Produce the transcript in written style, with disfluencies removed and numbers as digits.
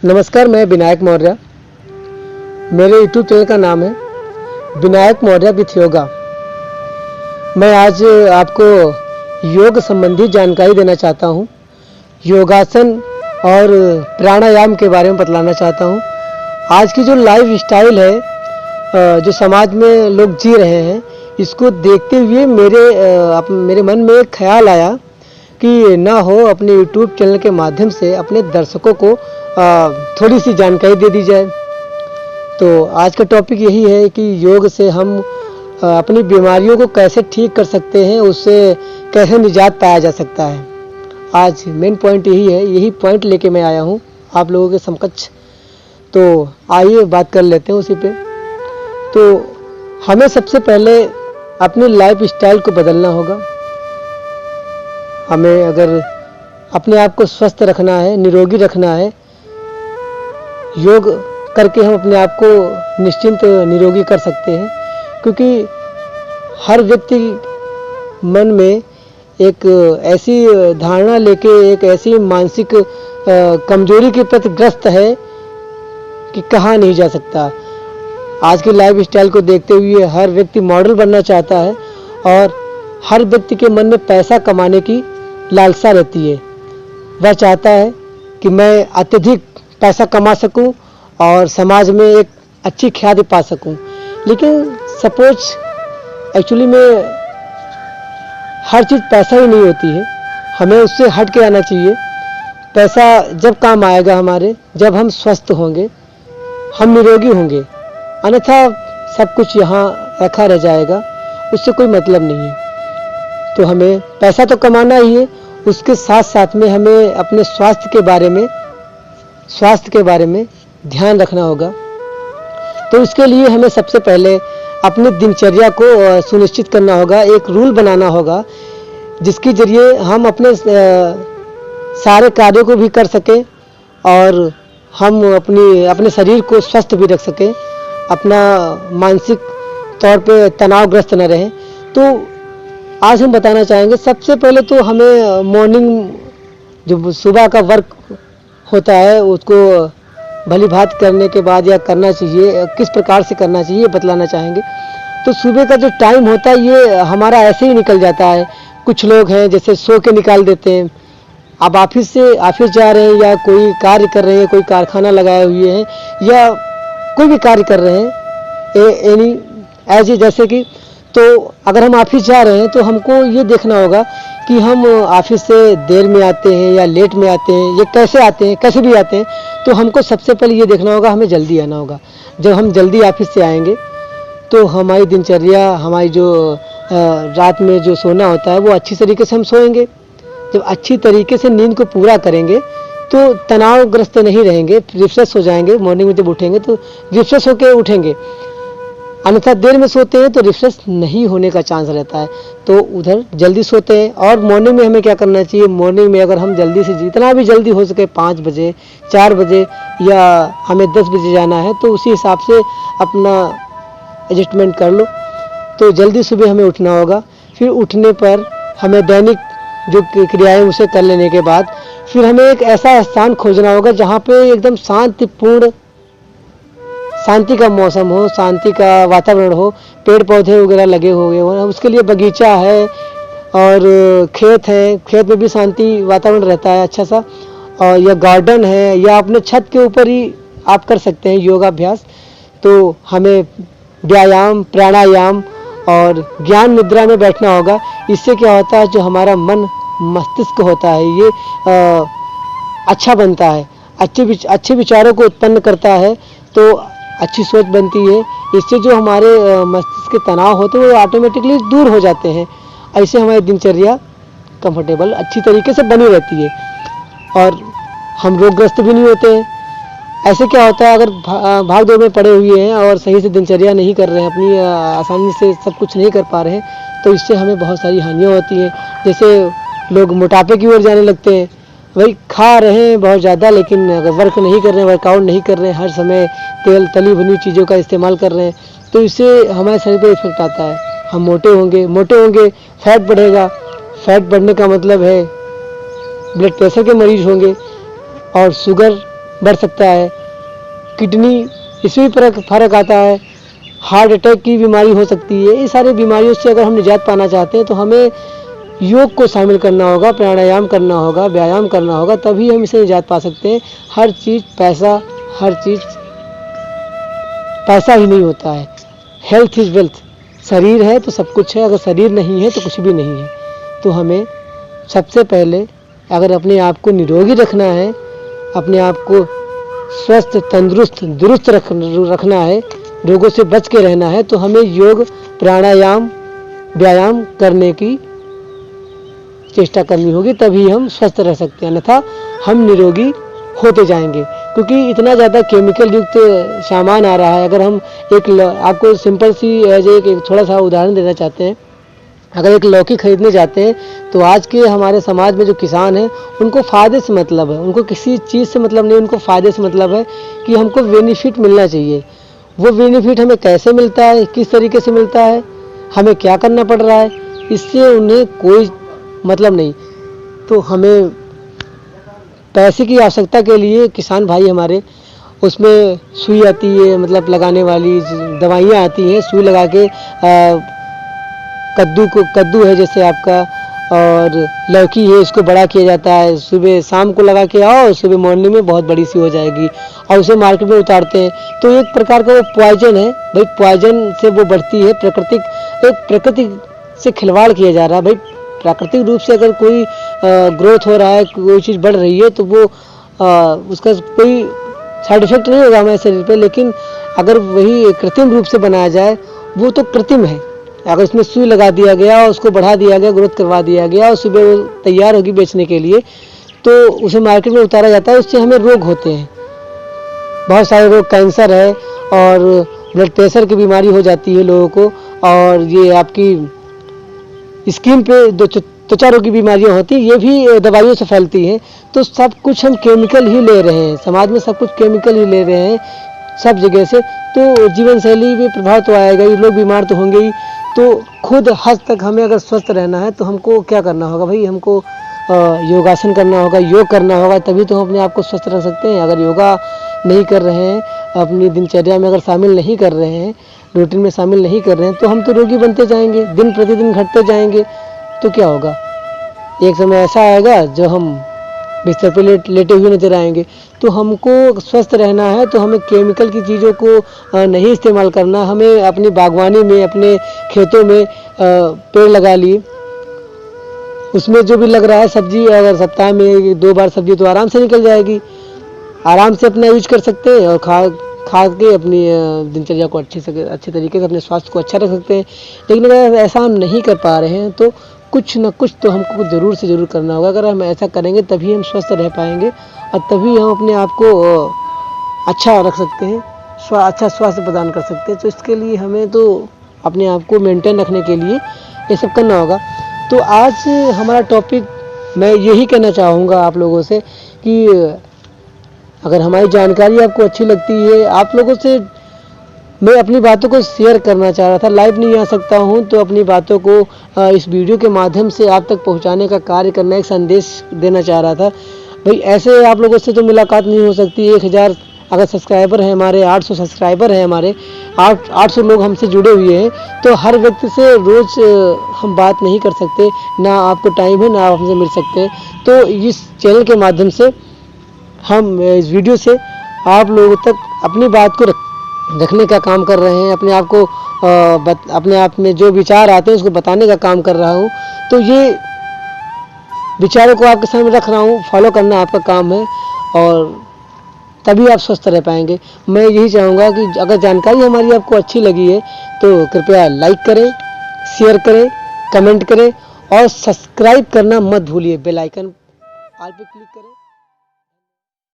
नमस्कार, मैं विनायक मौर्य। मेरे यूट्यूब चैनल का नाम है विनायक मौर्य विथ योगा। मैं आज आपको योग संबंधी जानकारी देना चाहता हूँ। योगासन और प्राणायाम के बारे में बतलाना चाहता हूँ। आज की जो लाइफ स्टाइल है, जो समाज में लोग जी रहे हैं, इसको देखते हुए मेरे मन में एक ख्याल आया कि ना हो अपने यूट्यूब चैनल के माध्यम से अपने दर्शकों को थोड़ी सी जानकारी दे दी जाए। तो आज का टॉपिक यही है कि योग से हम अपनी बीमारियों को कैसे ठीक कर सकते हैं, उससे कैसे निजात पाया जा सकता है। आज मेन पॉइंट यही है, यही पॉइंट लेके मैं आया हूँ आप लोगों के समकक्ष। तो आइए बात कर लेते हैं उसी पे। तो हमें सबसे पहले अपनी लाइफ स्टाइल को बदलना होगा। हमें अगर अपने आप को स्वस्थ रखना है, निरोगी रखना है, योग करके हम अपने आप को निश्चिंत निरोगी कर सकते हैं। क्योंकि हर व्यक्ति मन में एक ऐसी धारणा लेके, एक ऐसी मानसिक कमजोरी के प्रति ग्रस्त है कि कहा नहीं जा सकता। आज की लाइफ स्टाइल को देखते हुए हर व्यक्ति मॉडल बनना चाहता है और हर व्यक्ति के मन में पैसा कमाने की लालसा रहती है। वह चाहता है कि मैं अत्यधिक पैसा कमा सकूं और समाज में एक अच्छी ख्याति पा सकूं। लेकिन सपोज एक्चुअली में हर चीज़ पैसा ही नहीं होती है, हमें उससे हट के आना चाहिए। पैसा जब काम आएगा हमारे, जब हम स्वस्थ होंगे, हम निरोगी होंगे, अन्यथा सब कुछ यहाँ रखा रह जाएगा, उससे कोई मतलब नहीं है। तो हमें पैसा तो कमाना ही है, उसके साथ साथ में हमें अपने स्वास्थ्य के बारे में ध्यान रखना होगा। तो इसके लिए हमें सबसे पहले अपनी दिनचर्या को सुनिश्चित करना होगा, एक रूल बनाना होगा जिसके जरिए हम अपने सारे कार्यों को भी कर सकें और हम अपने शरीर को स्वस्थ भी रख सकें, अपना मानसिक तौर पे तनावग्रस्त न रहें। तो आज हम बताना चाहेंगे, सबसे पहले तो हमें मॉर्निंग जो सुबह का वर्क होता है उसको भली भांति करने के बाद या करना चाहिए, किस प्रकार से करना चाहिए बतलाना चाहेंगे। तो सुबह का जो टाइम होता है ये हमारा ऐसे ही निकल जाता है। कुछ लोग हैं जैसे सो के निकाल देते हैं। आप ऑफिस जा रहे हैं या कोई कार्य कर रहे हैं, कोई कारखाना लगाए हुए हैं या कोई भी कार्य कर रहे हैं जैसे कि, तो अगर हम ऑफिस जा रहे हैं तो हमको ये देखना होगा कि हम ऑफिस से देर में आते हैं या लेट में आते हैं या कैसे आते हैं, कैसे भी आते हैं। तो हमको सबसे पहले ये देखना होगा, हमें जल्दी आना होगा। जब हम जल्दी ऑफिस से आएंगे तो हमारी दिनचर्या, हमारी जो रात में जो सोना होता है वो अच्छी तरीके से हम सोएंगे। जब अच्छी तरीके से नींद को पूरा करेंगे तो तनावग्रस्त नहीं रहेंगे, रिफ्रेश हो जाएंगे। मॉर्निंग में जब उठेंगे तो रिफ्रेश होकर उठेंगे, अन्यथा देर में सोते हैं तो रिफ्रेश नहीं होने का चांस रहता है। तो उधर जल्दी सोते हैं। और मॉर्निंग में हमें क्या करना चाहिए, मॉर्निंग में अगर हम जल्दी से जितना भी जल्दी हो सके, 5 बजे, 4 बजे या हमें 10 बजे जाना है, तो उसी हिसाब से अपना एडजस्टमेंट कर लो। तो जल्दी सुबह हमें उठना होगा। फिर उठने पर हमें दैनिक जो क्रियाएं उसे कर लेने के बाद फिर हमें एक ऐसा स्थान खोजना होगा जहाँ पे एकदम शांतिपूर्ण, शांति का मौसम हो, शांति का वातावरण हो, पेड़ पौधे वगैरह लगे हुए हो। उसके लिए बगीचा है और खेत है, खेत में भी शांति वातावरण रहता है अच्छा सा, और या गार्डन है या अपने छत के ऊपर ही आप कर सकते हैं योगाभ्यास। तो हमें व्यायाम, प्राणायाम और ज्ञान मुद्रा में बैठना होगा। इससे क्या होता है, जो हमारा मन मस्तिष्क होता है ये अच्छा बनता है, अच्छे विचारों को उत्पन्न करता है, तो अच्छी सोच बनती है। इससे जो हमारे मस्तिष्क के तनाव होते हैं वो ऑटोमेटिकली दूर हो जाते हैं। ऐसे हमारी दिनचर्या कंफर्टेबल अच्छी तरीके से बनी रहती है और हम रोगग्रस्त भी नहीं होते हैं। ऐसे क्या होता है, अगर भाग दौड़ में पड़े हुए हैं और सही से दिनचर्या नहीं कर रहे हैं, अपनी आसानी से सब कुछ नहीं कर पा रहे हैं, तो इससे हमें बहुत सारी हानियाँ होती हैं। जैसे लोग मोटापे की ओर जाने लगते हैं। वही खा रहे हैं बहुत ज़्यादा, लेकिन अगर वर्क नहीं कर रहे हैं, वर्कआउट नहीं कर रहे हैं, हर समय तेल तली भुनी चीज़ों का इस्तेमाल कर रहे हैं, तो इससे हमारे शरीर पर इफेक्ट आता है। हम मोटे होंगे, फैट बढ़ेगा। फैट बढ़ने का मतलब है ब्लड प्रेशर के मरीज होंगे और शुगर बढ़ सकता है, किडनी इसमें भी फर्क आता है, हार्ट अटैक की बीमारी हो सकती है। ये सारी बीमारियों से अगर हम निजात पाना चाहते हैं तो हमें योग को शामिल करना होगा, प्राणायाम करना होगा, व्यायाम करना होगा, तभी हम इसे निजात पा सकते हैं। हर चीज़ पैसा ही नहीं होता है। हेल्थ इज़ वेल्थ, शरीर है तो सब कुछ है, अगर शरीर नहीं है तो कुछ भी नहीं है। तो हमें सबसे पहले अगर अपने आप को निरोगी रखना है, अपने आप को स्वस्थ, तंदुरुस्त, दुरुस्त रखना है, रोगों से बच के रहना है, तो हमें योग, प्राणायाम, व्यायाम करने की चेष्टा करनी होगी, तभी हम स्वस्थ रह सकते हैं, अन्यथा हम निरोगी होते जाएंगे। क्योंकि इतना ज़्यादा केमिकल युक्त सामान आ रहा है। अगर हम आपको सिंपल सी एक थोड़ा सा उदाहरण देना चाहते हैं, अगर एक लौकी खरीदने जाते हैं तो आज के हमारे समाज में जो किसान हैं उनको फ़ायदे से मतलब है, उनको किसी चीज़ से मतलब नहीं, उनको फ़ायदे से मतलब है कि हमको बेनिफिट मिलना चाहिए। वो बेनिफिट हमें कैसे मिलता है, किस तरीके से मिलता है, हमें क्या करना पड़ रहा है, इससे उन्हें कोई मतलब नहीं। तो हमें पैसे की आवश्यकता के लिए किसान भाई हमारे, उसमें सुई आती है, मतलब लगाने वाली दवाइयाँ आती हैं, सुई लगा के कद्दू है जैसे आपका, और लौकी है, इसको बड़ा किया जाता है, सुबह शाम को लगा के आओ, सुबह मॉर्निंग में बहुत बड़ी सी हो जाएगी और उसे मार्केट में उतारते हैं। तो एक प्रकार का वो पॉइजन है भाई, पॉइजन से वो बढ़ती है। प्रकृति से खिलवाड़ किया जा रहा है भाई। प्राकृतिक रूप से अगर कोई ग्रोथ हो रहा है, कोई चीज़ बढ़ रही है, तो वो उसका कोई साइड इफेक्ट नहीं होगा हमारे शरीर पे, लेकिन अगर वही कृत्रिम रूप से बनाया जाए वो तो कृत्रिम है। अगर उसमें सुई लगा दिया गया और उसको बढ़ा दिया गया, ग्रोथ करवा दिया गया और सुबह वो तैयार होगी बेचने के लिए, तो उसे मार्केट में उतारा जाता है, उससे हमें रोग होते हैं, बहुत सारे रोग, कैंसर है और ब्लड प्रेशर की बीमारी हो जाती है लोगों को, और ये आपकी स्किन पे त्वचा रोग की बीमारियां होती हैं, ये भी दवाइयों से फैलती हैं। तो सब कुछ हम केमिकल ही ले रहे हैं, समाज में सब कुछ केमिकल ही ले रहे हैं सब जगह से, तो जीवन शैली में प्रभाव तो आएगा ही, लोग बीमार तो होंगे ही। तो खुद हद तक हमें अगर स्वस्थ रहना है तो हमको क्या करना होगा भाई, हमको योगासन करना होगा, योग करना होगा, तभी तो हम अपने आप को स्वस्थ रख सकते हैं। अगर योगा नहीं कर रहे हैं, अपनी दिनचर्या में अगर शामिल नहीं कर रहे हैं, रूटीन में शामिल नहीं कर रहे हैं, तो हम तो रोगी बनते जाएंगे, दिन प्रतिदिन घटते जाएंगे। तो क्या होगा, एक समय ऐसा आएगा जो हम बिस्तर पर लेटे हुए नजर आएंगे। तो हमको स्वस्थ रहना है तो हमें केमिकल की चीज़ों को नहीं इस्तेमाल करना। हमें अपनी बागवानी में, अपने खेतों में पेड़ लगा लिए, उसमें जो भी लग रहा है सब्जी, अगर सप्ताह में 2 बार सब्जी तो आराम से निकल जाएगी, आराम से अपना यूज कर सकते हैं और खा के अपनी दिनचर्या को अच्छे तरीके से, अपने स्वास्थ्य को अच्छा रख सकते हैं। लेकिन अगर ऐसा हम नहीं कर पा रहे हैं तो कुछ न कुछ तो हमको ज़रूर से ज़रूर करना होगा। अगर हम ऐसा करेंगे तभी हम स्वस्थ रह पाएंगे और तभी हम अपने आप को अच्छा रख सकते हैं, अच्छा स्वास्थ्य प्रदान कर सकते हैं। तो इसके लिए हमें तो अपने आप को मेंटेन रखने के लिए ये सब करना होगा। तो आज हमारा टॉपिक, मैं यही कहना चाहूँगा आप लोगों से कि अगर हमारी जानकारी आपको अच्छी लगती है, आप लोगों से मैं अपनी बातों को शेयर करना चाह रहा था, लाइव नहीं आ सकता हूं तो अपनी बातों को इस वीडियो के माध्यम से आप तक पहुंचाने का कार्य करना, एक संदेश देना चाह रहा था भाई। ऐसे आप लोगों से तो मुलाकात नहीं हो सकती। 1000 अगर सब्सक्राइबर हैं हमारे, 800 सब्सक्राइबर हैं हमारे, 800 लोग हमसे जुड़े हुए हैं, तो हर व्यक्ति से रोज़ हम बात नहीं कर सकते, ना आपको टाइम है ना आप हमसे मिल सकते हैं। तो इस चैनल के माध्यम से हम इस वीडियो से आप लोगों तक अपनी बात को रखने का काम कर रहे हैं, अपने आप को अपने आप में जो विचार आते हैं उसको बताने का काम कर रहा हूँ। तो ये विचारों को आपके सामने रख रहा हूँ, फॉलो करना आपका काम है और तभी आप स्वस्थ रह पाएंगे। मैं यही चाहूँगा कि अगर जानकारी हमारी आपको अच्छी लगी है तो कृपया लाइक करें, शेयर करें, कमेंट करें और सब्सक्राइब करना मत भूलिए। बेल आइकन ऑल पे क्लिक करें।